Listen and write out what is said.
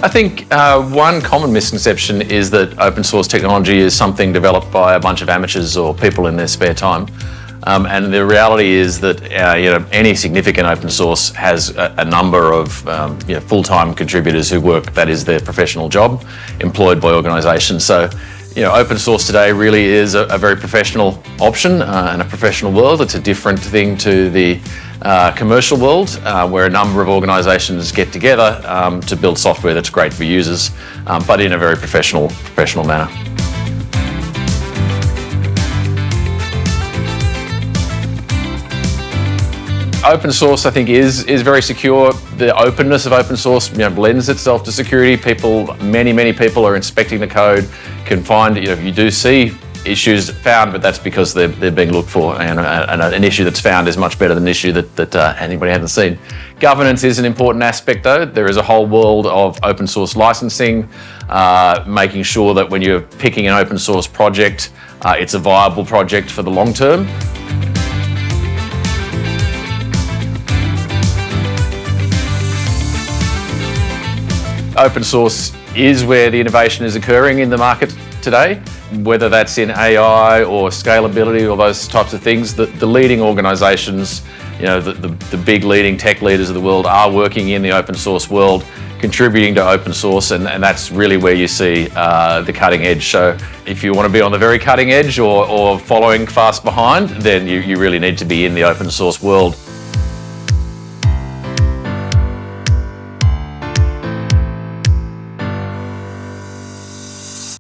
I think one common misconception is that open source technology is something developed by a bunch of amateurs or people in their spare time. And the reality is that any significant open source has a number of full-time contributors who work, that is their professional job, employed by organisations. So open source today really is a very professional option and a professional world. It's a different thing to the commercial world where a number of organisations get together to build software that's great for users, but in a very professional manner. Open source, I think, is very secure. The openness of open source lends itself to security. Many people are inspecting the code, can find, you do see issues found, but that's because they're being looked for, and an issue that's found is much better than an issue that anybody hasn't seen. Governance is an important aspect though. There is a whole world of open source licensing, making sure that when you're picking an open source project, it's a viable project for the long term. Open source is where the innovation is occurring in the market today, whether that's in AI or scalability or those types of things. The leading organisations, the big leading tech leaders of the world are working in the open source world, contributing to open source, and that's really where you see the cutting edge. So if you want to be on the very cutting edge or following fast behind, then you really need to be in the open source world.